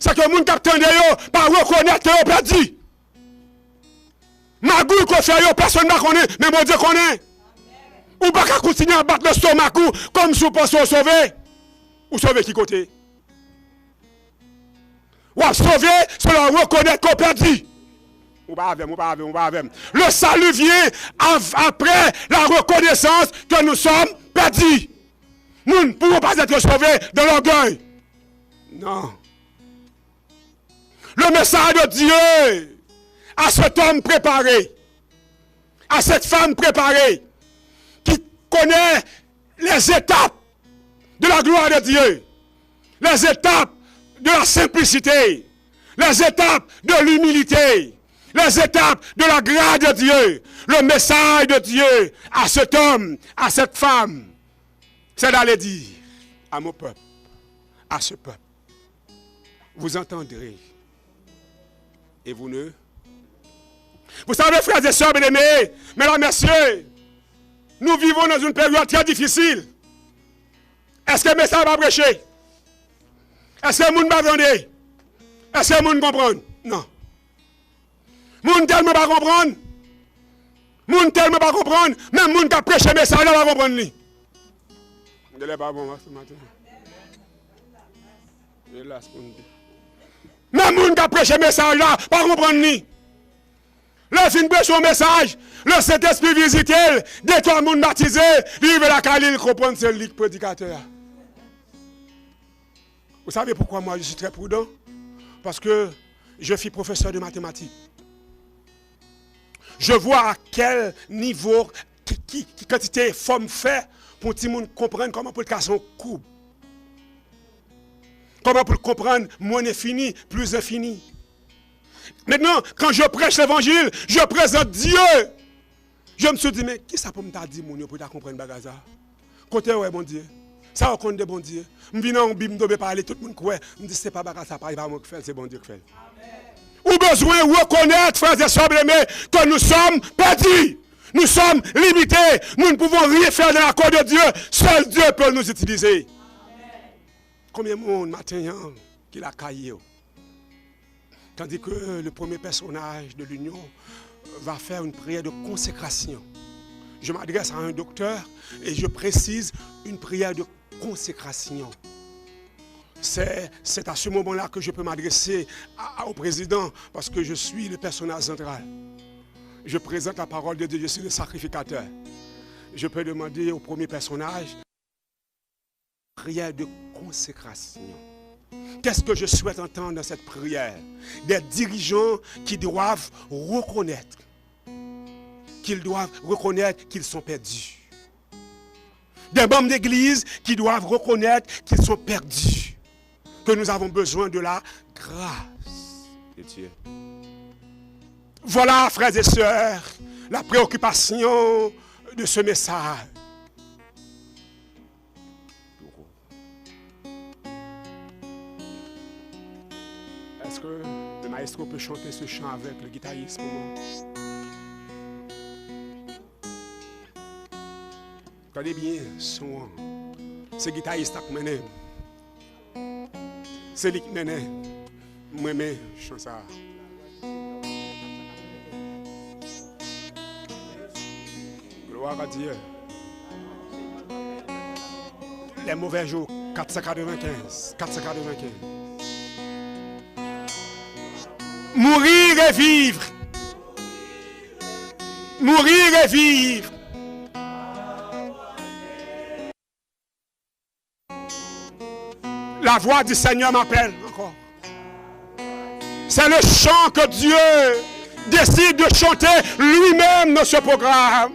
c'est que les gens qui attendent, pas reconnaître qu'ils ont perdu. Magouille qu'on fait, personne ne connaît, mais mon Dieu connaît. Ou pas qu'à continuer à battre le stomac comme si vous pensez sauver. Ou sauver qui côté? Ou à sauver, cela reconnaître qu'on perdu. Ou pas avec. Le salut vient après la reconnaissance que nous sommes perdus. Nous ne pouvons pas être sauvés de l'orgueil. Non. Le message de Dieu à cet homme préparé, à cette femme préparée, qui connaît les étapes de la gloire de Dieu, les étapes de la simplicité, les étapes de l'humilité, les étapes de la grâce de Dieu. Le message de Dieu à cet homme, à cette femme, c'est d'aller dire à mon peuple, à ce peuple, vous entendrez et vous ne... Vous savez, frères et sœurs bien-aimés, mesdames, messieurs, nous vivons dans une période très difficile. Est-ce que le message va prêcher? Est-ce que le monde va vendre? Est-ce que le monde comprend? Non. Le monde tellement pas comprendre. Le monde tellement pas comprendre. Même le monde qui a prêché le message, il va comprendre. Je ne pas bon ce matin. Même le monde qui a prêché le message, là, pas comprendre. Le fin de son message, le Saint-Esprit visite, dès tout le monde baptisé, il veut la Khalil comprendre c'est le prédicateur. Vous savez pourquoi moi je suis très prudent? Parce que je suis professeur de mathématiques. Je vois à quel niveau, quantité, forme fait pour que tout le monde comprenne comment pour le casser un courbe. Comment pour comprendre moins infini, plus infini. Maintenant, quand je prêche l'évangile, je présente Dieu. Je me suis dit, mais qui ça peut me dire, mon Dieu, pour comprendre Bagaza? Côté, ouais, bon Dieu. Ça, on compte de bon Dieu. Je viens en Bible, je parler, tout le monde croit. Je me dis, c'est pas Bagaza, pas moi qui fais, c'est bon Dieu qui fait. Ou besoin de reconnaître, frères et sœurs bien-aimés, que nous sommes perdus. Nous sommes limités. Nous ne pouvons rien faire dans la cour de Dieu. Seul Dieu peut nous utiliser. Combien de monde matin qui l'a caillé? Tandis que le premier personnage de l'union va faire une prière de consécration. Je m'adresse à un docteur et je précise une prière de consécration. C'est à ce moment-là que je peux m'adresser au président parce que je suis le personnage central. Je présente la parole de Dieu, je suis le sacrificateur. Je peux demander au premier personnage une prière de consécration. Qu'est-ce que je souhaite entendre dans cette prière? Des dirigeants qui doivent reconnaître qu'ils sont perdus. Des membres d'église qui doivent reconnaître qu'ils sont perdus. Que nous avons besoin de la grâce de Dieu. Voilà, frères et sœurs, la préoccupation de ce message. Est-ce que le maestro peut chanter ce chant avec le guitariste pour moi? Regardez bien son. C'est le guitariste qui mène. C'est lui qui mène. Moi-même, je chante ça. Gloire à Dieu. Les mauvais jours, 495. Mourir et vivre. Mourir et vivre. La voix du Seigneur m'appelle encore. C'est le chant que Dieu décide de chanter lui-même dans ce programme.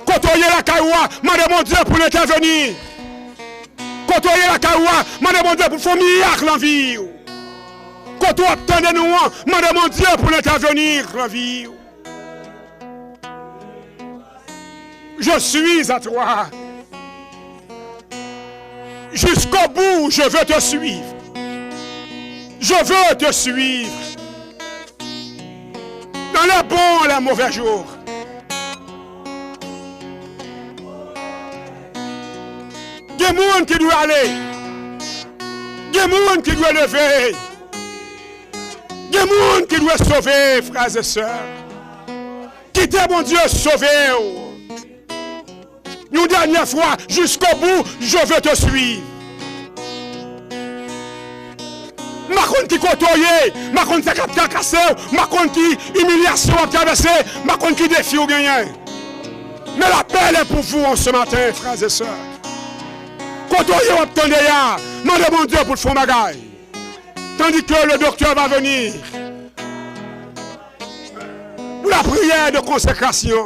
Côtoyer la caoua, demande mon Dieu pour l'intervenir. Côtoyer la caoua, demande mon Dieu pour faire miracle en vie. Quand on attendait nous, demande mon Dieu pour l'intervenir en vie. Je suis à toi. Jusqu'au bout, je veux te suivre. Je veux te suivre. Dans les bons et les mauvais jours. Il y a des gens qui doivent aller. Il y a des gens qui doivent lever. Il y a des gens qui doivent sauver, frères et sœurs. Quittez mon Dieu, sauvez. Une dernière fois, jusqu'au bout, je veux te suivre. Ma compte qui côtoyer, ma compte qui cassé, ma compte qui humiliation à traverser, ma compte qui défi ou gagner. Mais l'appel est pour vous en ce matin, frères et sœurs. Côtoyer ou attendez ya, demandez mon Dieu pour le fond bagaille. Tandis que le docteur va venir pour la prière de consécration.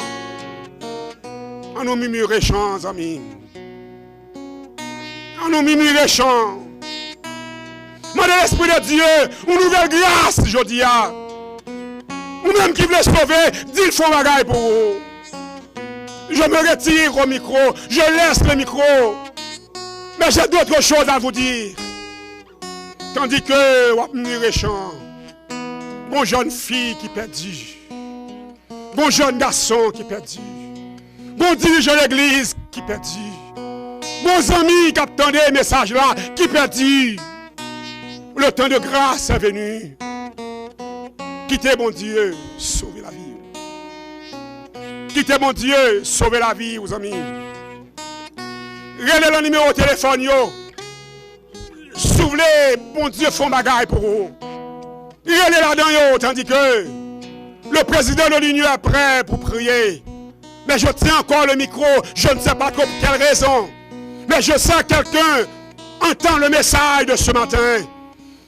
On nous murmurer chants, amis. On nous murmurer chants. Mandez l'Esprit de Dieu, une nouvelle grâce, je dis. Ou même qui veut sauver, dis le fond bagaille pour vous. Je me retire au micro, je laisse le micro. Mais j'ai d'autres choses à vous dire. Tandis que, on murmurer chants. Bon jeune fille qui perdue. Bon jeune garçon qui perdu. Bon dirigeant de l'église qui perdu. Bons amis qui attendaient les messages là qui perdu. Le temps de grâce est venu. Quittez mon Dieu, sauvez la vie. Quittez mon Dieu, sauvez la vie, vos amis. Relevez le numéro de téléphone, yo. Souvenez, bon Dieu, font bagaille pour vous. Relevez là-dedans, yo, tandis que Le président de l'Union est prêt pour prier. Mais je tiens encore le micro, je ne sais pas pour quelle raison. Mais je sais que quelqu'un entend le message de ce matin.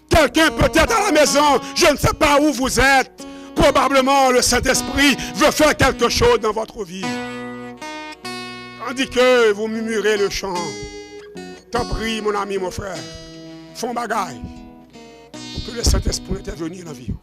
Quelqu'un peut-être à la maison, je ne sais pas où vous êtes. Probablement le Saint-Esprit veut faire quelque chose dans votre vie. Tandis que vous murmurez le chant. T'en prie, mon ami, mon frère. Font bagaille pour que le Saint-Esprit intervienne dans la vie.